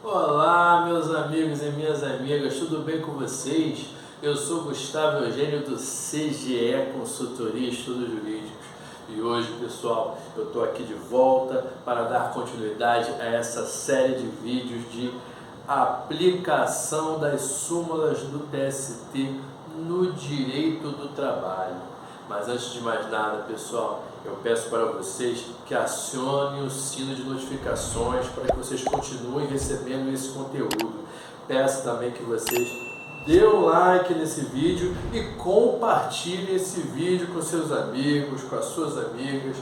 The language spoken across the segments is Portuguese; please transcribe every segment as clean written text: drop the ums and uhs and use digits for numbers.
Olá, meus amigos e minhas amigas, tudo bem com vocês? Eu sou Gustavo Eugênio do CGE Consultoria e Estudos Jurídicos e hoje, pessoal, eu estou aqui de volta para dar continuidade a essa série de vídeos de aplicação das súmulas do TST no direito do trabalho. Mas antes de mais nada, pessoal, eu peço para vocês que acionem o sino de notificações para que vocês continuem recebendo esse conteúdo. Peço também que vocês dêem um like nesse vídeo e compartilhem esse vídeo com seus amigos, com as suas amigas,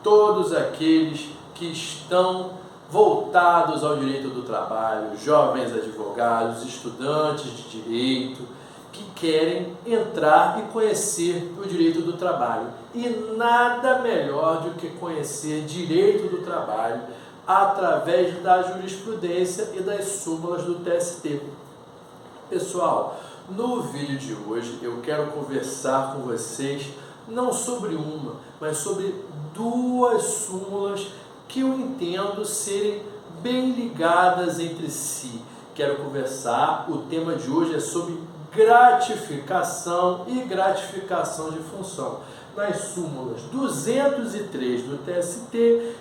todos aqueles que estão voltados ao direito do trabalho, jovens advogados, estudantes de direito, que querem entrar e conhecer o direito do trabalho. E nada melhor do que conhecer direito do trabalho através da jurisprudência e das súmulas do TST. Pessoal, no vídeo de hoje eu quero conversar com vocês não sobre uma, mas sobre duas súmulas que eu entendo serem bem ligadas entre si. Quero conversar, o tema de hoje é sobre gratificação e gratificação de função, nas súmulas 203 do TST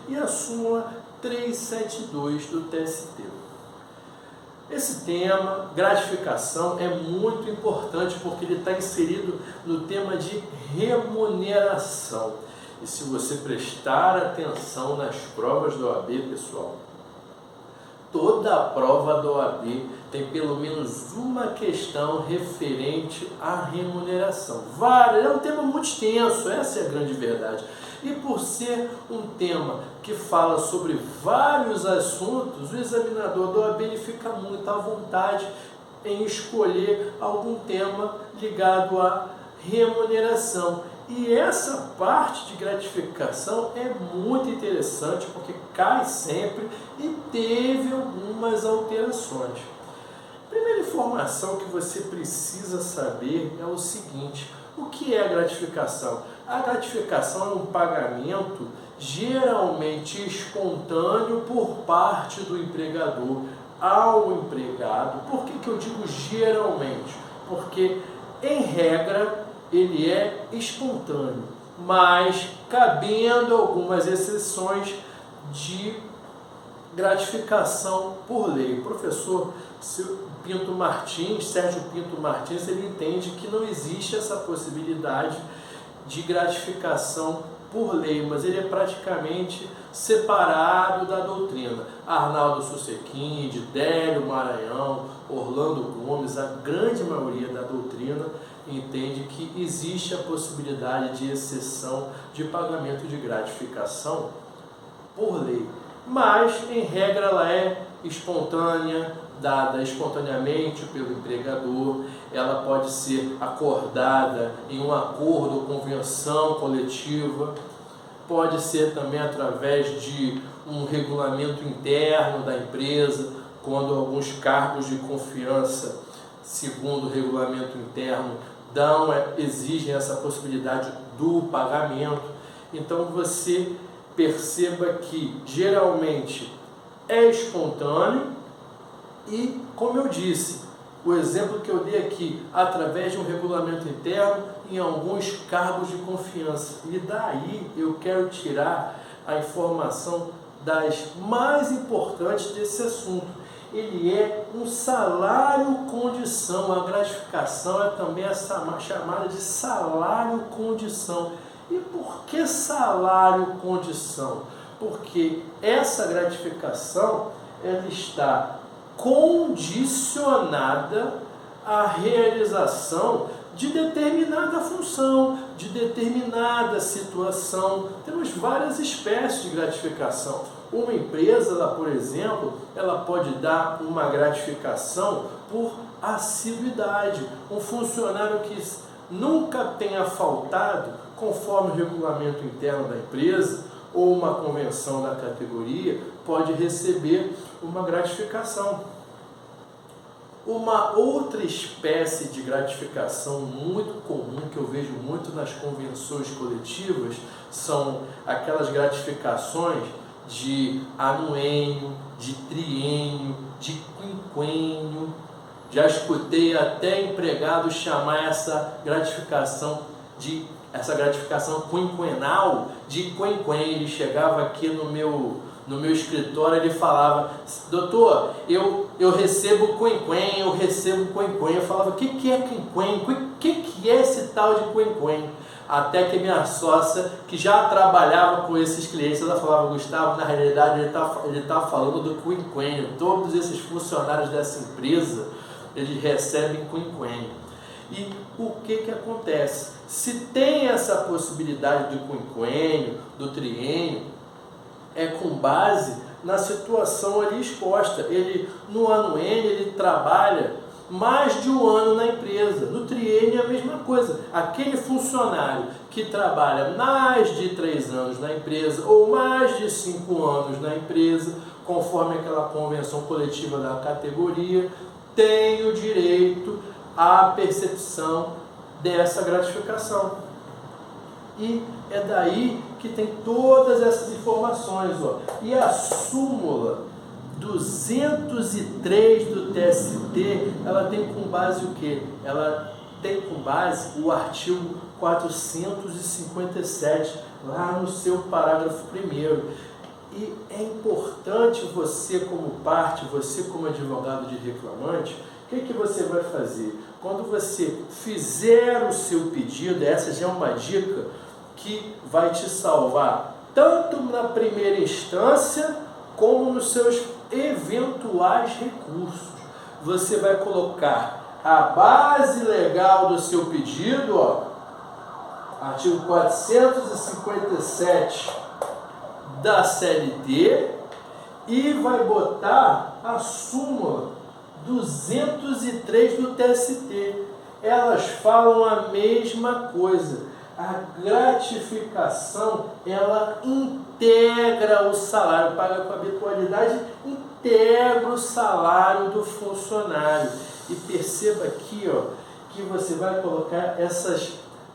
e a súmula 372 do TST. Esse tema, gratificação, é muito importante porque ele está inserido no tema de remuneração. E se você prestar atenção nas provas da OAB, pessoal, toda a prova da OAB tem pelo menos uma questão referente à remuneração. É um tema muito extenso, essa é a grande verdade. E por ser um tema que fala sobre vários assuntos, o examinador da OAB ele fica muito à vontade em escolher algum tema ligado à remuneração. E essa parte de gratificação é muito interessante porque cai sempre e teve algumas alterações. A primeira informação que você precisa saber é o seguinte: o que é a gratificação? A gratificação é um pagamento geralmente espontâneo por parte do empregador ao empregado. Por que eu digo geralmente? Porque, em regra, ele é espontâneo, mas cabendo algumas exceções de gratificação por lei. O professor Sérgio Pinto Martins, ele entende que não existe essa possibilidade de gratificação por lei, mas ele é praticamente separado da doutrina. Arnaldo Susequinde, Délio Maranhão, Orlando Gomes, a grande maioria da doutrina entende que existe a possibilidade de exceção de pagamento de gratificação por lei, mas em regra ela é espontânea, dada espontaneamente pelo empregador, ela pode ser acordada em um acordo ou convenção coletiva, pode ser também através de um regulamento interno da empresa, quando alguns cargos de confiança, segundo o regulamento interno, exigem essa possibilidade do pagamento. Então você perceba que geralmente é espontâneo e, como eu disse, o exemplo que eu dei aqui, através de um regulamento interno em alguns cargos de confiança. E daí eu quero tirar a informação das mais importantes desse assunto. Ele é um salário-condição. A gratificação é também essa chamada de salário-condição. E por que salário-condição? Porque essa gratificação ela está condicionada à realização de determinada função, de determinada situação. Temos várias espécies de gratificação. Uma empresa, por exemplo, ela pode dar uma gratificação por assiduidade. Um funcionário que nunca tenha faltado, conforme o regulamento interno da empresa ou uma convenção da categoria, pode receber uma gratificação. Uma outra espécie de gratificação muito comum, que eu vejo muito nas convenções coletivas, são aquelas gratificações de anuênio, de triênio, de quinquênio. Já escutei até empregado chamar essa gratificação quinquenal de quinquênio. Ele chegava aqui no meu escritório, ele falava: doutor, eu recebo quinquênio, eu recebo quinquênio. Eu falava: o que é quinquênio? O que é esse tal de quinquênio? Até que minha sócia, que já trabalhava com esses clientes, ela falava: Gustavo, na realidade ele tá falando do quinquênio. Todos esses funcionários dessa empresa, eles recebem quinquênio. E o que acontece? Se tem essa possibilidade do quinquênio, do triênio, é com base na situação ali exposta. Ele, no anuênio, ele trabalha mais de um ano na empresa. No triênio é a mesma coisa. Aquele funcionário que trabalha mais de 3 anos na empresa ou mais de 5 anos na empresa, conforme aquela convenção coletiva da categoria, tem o direito à percepção dessa gratificação. E é daí que tem todas essas informações, ó. E a súmula 203 do TST, ela tem com base o quê? Ela tem com base o artigo 457, lá no seu parágrafo 1º. E é importante você como parte, você como advogado de reclamante, o que você vai fazer? Quando você fizer o seu pedido, essa já é uma dica que vai te salvar tanto na primeira instância como nos seus eventuais recursos. Você vai colocar a base legal do seu pedido, ó, artigo 457 da CLT, e vai botar a súmula 203 do TST. Elas falam a mesma coisa. A gratificação, ela integra o salário, paga com habitualidade, integra o salário do funcionário. E perceba aqui, ó, que você vai colocar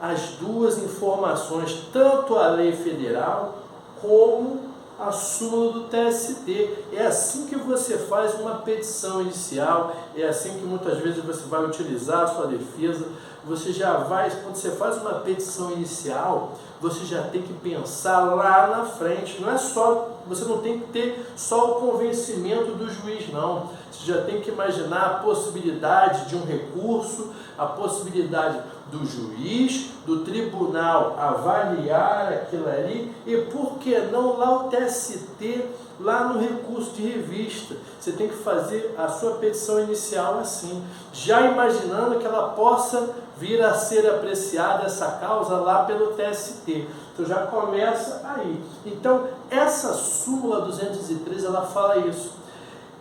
as duas informações, tanto a lei federal como a súmula do TST. É assim que você faz uma petição inicial, é assim que muitas vezes você vai utilizar a sua defesa. Você já vai, quando você faz uma petição inicial, você já tem que pensar lá na frente. Não é só, você não tem que ter só o convencimento do juiz, não. Você já tem que imaginar a possibilidade de um recurso, a possibilidade do juiz, do tribunal avaliar aquilo ali, e por que não lá o TST, lá no recurso de revista. Você tem que fazer a sua petição inicial assim, já imaginando que ela possa vir a ser apreciada essa causa lá pelo TST. Então já começa aí. Então essa súmula 203, ela fala isso.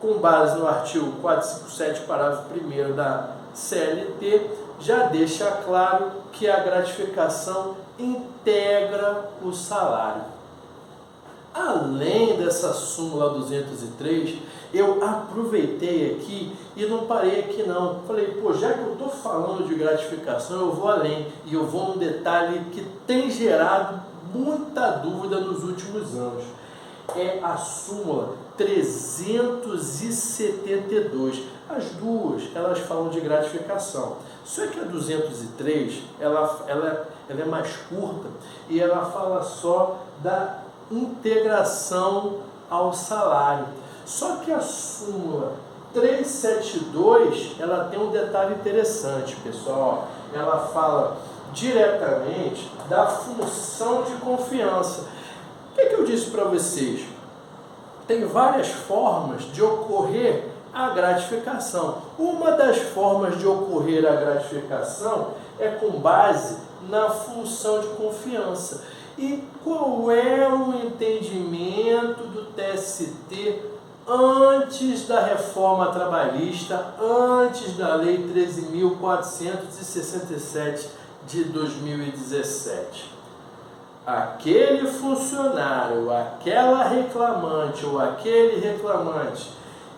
Com base no artigo 457, parágrafo 1º da CLT, já deixa claro que a gratificação integra o salário. Além dessa súmula 203, eu aproveitei aqui e não parei aqui não. Falei, pô, já que eu estou falando de gratificação, eu vou além e eu vou num detalhe que tem gerado muita dúvida nos últimos anos. É a súmula 372. As duas, elas falam de gratificação. Só que a 203, ela é mais curta e ela fala só da integração ao salário. Só que a súmula 372, ela tem um detalhe interessante, pessoal. Ela fala diretamente da função de confiança. O que eu disse para vocês? Tem várias formas de ocorrer a gratificação. Uma das formas de ocorrer a gratificação é com base na função de confiança. E qual é o entendimento do TST antes da reforma trabalhista, antes da Lei 13.467 de 2017? Aquele funcionário, aquela reclamante ou aquele reclamante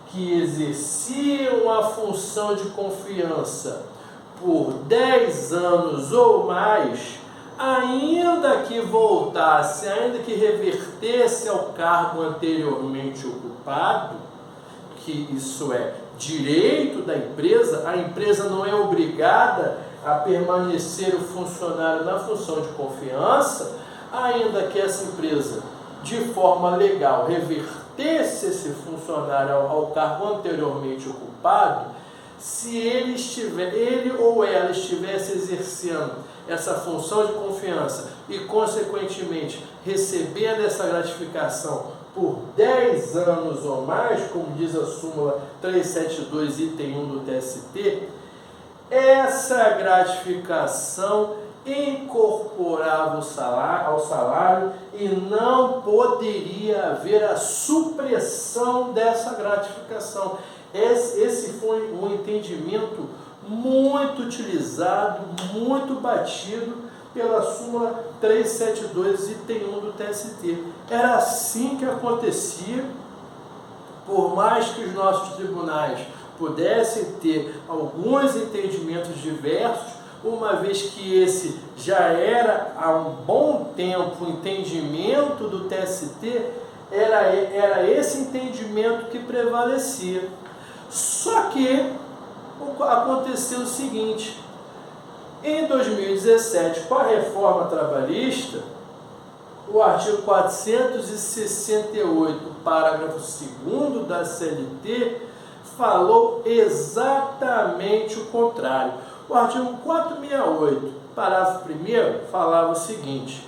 que exerciam a função de confiança por 10 anos ou mais, ainda que voltasse, ainda que revertesse ao cargo anteriormente ocupado, que isso é direito da empresa, a empresa não é obrigada a permanecer o funcionário na função de confiança, ainda que essa empresa, de forma legal, revertesse esse funcionário ao cargo anteriormente ocupado, se ele ou ela estivesse exercendo essa função de confiança e, consequentemente, recebendo essa gratificação por 10 anos ou mais, como diz a súmula 372, item 1 do TST, essa gratificação incorporava ao salário e não poderia haver a supressão dessa gratificação. Esse foi um entendimento muito utilizado, muito batido pela súmula 372, item 1 do TST. Era assim que acontecia, por mais que os nossos tribunais pudessem ter alguns entendimentos diversos, uma vez que esse já era há um bom tempo o entendimento do TST, era esse entendimento que prevalecia. Só que aconteceu o seguinte: em 2017, com a reforma trabalhista, o artigo 468, parágrafo 2º da CLT, falou exatamente o contrário. O artigo 468, parágrafo 1º, falava o seguinte: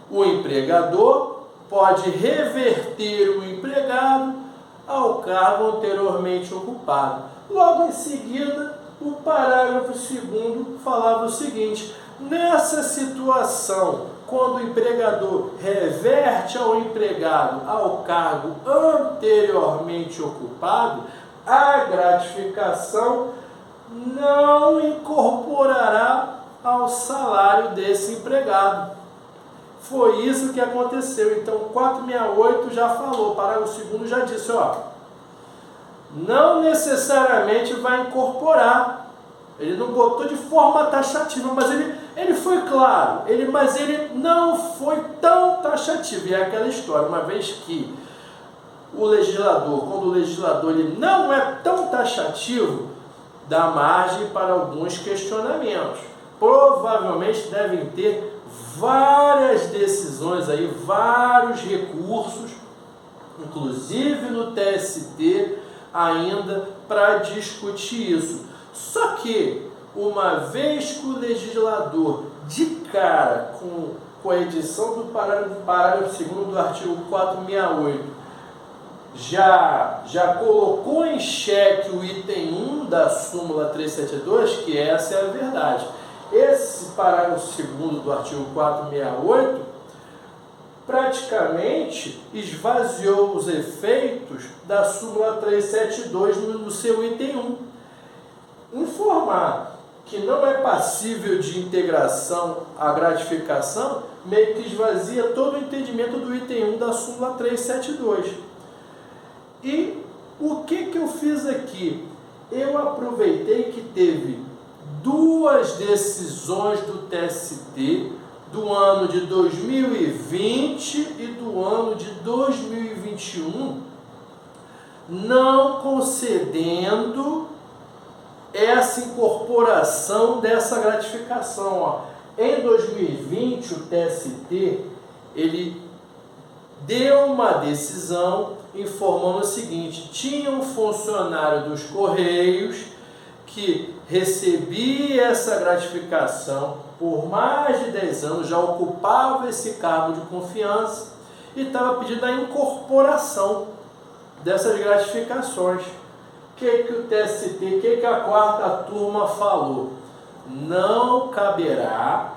o empregador pode reverter o empregado ao cargo anteriormente ocupado. Logo em seguida, o parágrafo 2º falava o seguinte: nessa situação, quando o empregador reverte ao empregado ao cargo anteriormente ocupado, a gratificação não incorporará ao salário desse empregado. Foi isso que aconteceu. Então, 468 já falou, parágrafo 2º já disse, não necessariamente vai incorporar. Ele não botou de forma taxativa, mas ele foi claro, mas ele não foi tão taxativo. E é aquela história, uma vez que o legislador, quando o legislador ele não é tão taxativo, dá margem para alguns questionamentos. Provavelmente devem ter várias decisões aí, vários recursos, inclusive no TST, ainda para discutir isso. Só que, uma vez que o legislador, de cara com a edição do parágrafo 2º do artigo 468, já colocou em xeque o item 1 da súmula 372, que essa é a verdade. Esse parágrafo 2º do artigo 468 praticamente esvaziou os efeitos da súmula 372 no seu item 1. Informar que não é passível de integração a gratificação meio que esvazia todo o entendimento do item 1 da súmula 372. E o que eu fiz aqui? Eu aproveitei que teve duas decisões do TST do ano de 2020 e do ano de 2021 não concedendo essa incorporação dessa gratificação. Em 2020 o TST ele deu uma decisão informando o seguinte: tinha um funcionário dos Correios que recebia essa gratificação por mais de 10 anos, já ocupava esse cargo de confiança e estava pedindo a incorporação dessas gratificações. O que o TST, o que a quarta turma falou? Não caberá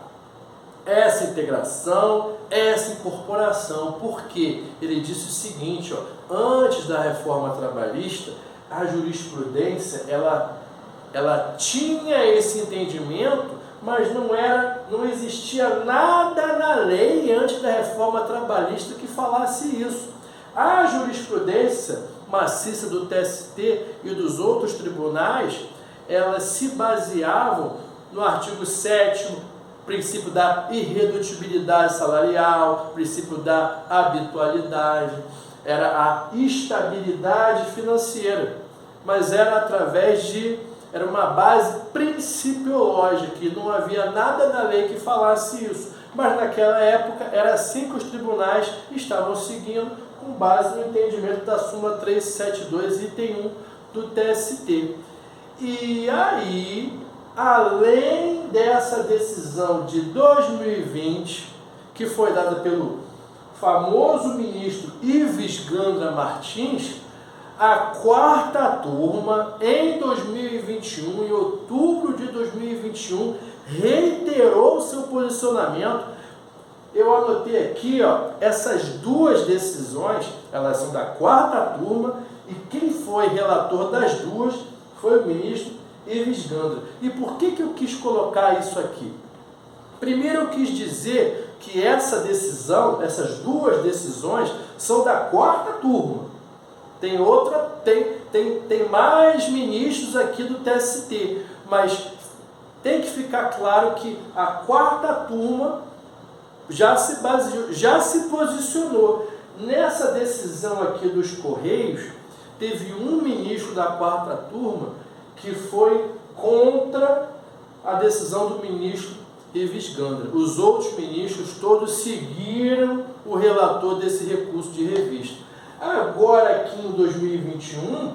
essa integração, essa incorporação, porque ele disse o seguinte, antes da reforma trabalhista, a jurisprudência ela tinha esse entendimento, mas não existia nada na lei antes da reforma trabalhista que falasse isso. A jurisprudência maciça do TST e dos outros tribunais, elas se baseavam no artigo 7º, princípio da irredutibilidade salarial, princípio da habitualidade, era a estabilidade financeira, mas era era uma base principiológica, e não havia nada na lei que falasse isso, mas naquela época era assim que os tribunais estavam seguindo, com base no entendimento da súmula 372, item 1 do TST. E aí, além dessa decisão de 2020, que foi dada pelo famoso ministro Ives Gandra Martins, a quarta turma, em 2021, em outubro de 2021, reiterou seu posicionamento. Eu anotei aqui, essas duas decisões, elas são da quarta turma, e quem foi relator das duas foi o ministro Ives Gandra. E por que eu quis colocar isso aqui? Primeiro eu quis dizer que essa decisão, essas duas decisões, são da quarta turma. Tem mais ministros aqui do TST, mas tem que ficar claro que a quarta turma já se posicionou. Nessa decisão aqui dos Correios, teve um ministro da quarta turma que foi contra a decisão do ministro Ives Gandra. Os outros ministros todos seguiram o relator desse recurso de revista. Agora, aqui em 2021,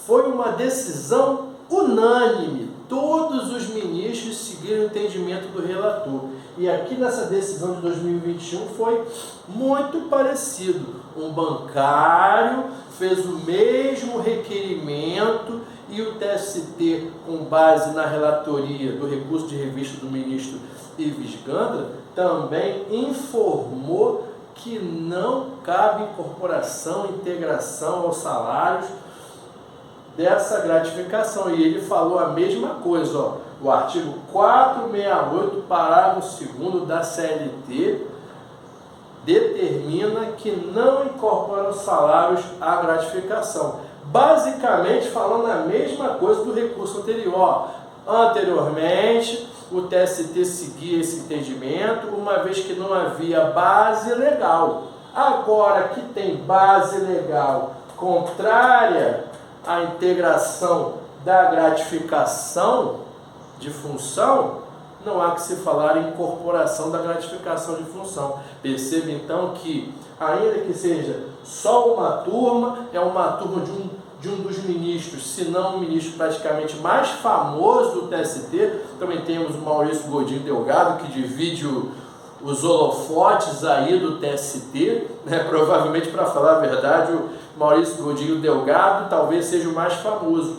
foi uma decisão unânime. Todos os ministros seguiram o entendimento do relator. E aqui nessa decisão de 2021 foi muito parecido. Um bancário fez o mesmo requerimento e o TST, com base na relatoria do recurso de revista do ministro Ives Gandra, também informou que não cabe incorporação, integração aos salários dessa gratificação. E ele falou a mesma coisa, o artigo 468, parágrafo 2º da CLT, determina que não incorpora os salários à gratificação. Basicamente falando a mesma coisa do recurso anterior. Anteriormente, o TST seguia esse entendimento, uma vez que não havia base legal. Agora que tem base legal contrária à integração da gratificação de função, não há que se falar em incorporação da gratificação de função. Perceba então que, ainda que seja só uma turma, é uma turma de um dos ministros, se não o ministro praticamente mais famoso do TST. Também temos o Maurício Godinho Delgado, que divide os holofotes aí do TST, né? Provavelmente, para falar a verdade, o Maurício Godinho Delgado talvez seja o mais famoso.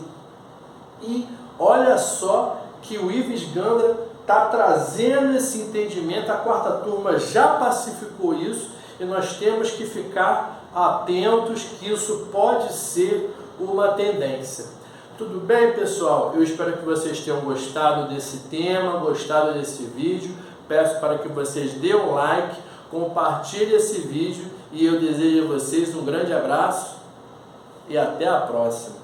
E olha só que o Ives Gandra está trazendo esse entendimento, a quarta turma já pacificou isso, e nós temos que ficar atentos que isso pode ser uma tendência. Tudo bem, pessoal? Eu espero que vocês tenham gostado desse tema, gostado desse vídeo. Peço para que vocês dêem um like, compartilhem esse vídeo, e eu desejo a vocês um grande abraço e até a próxima.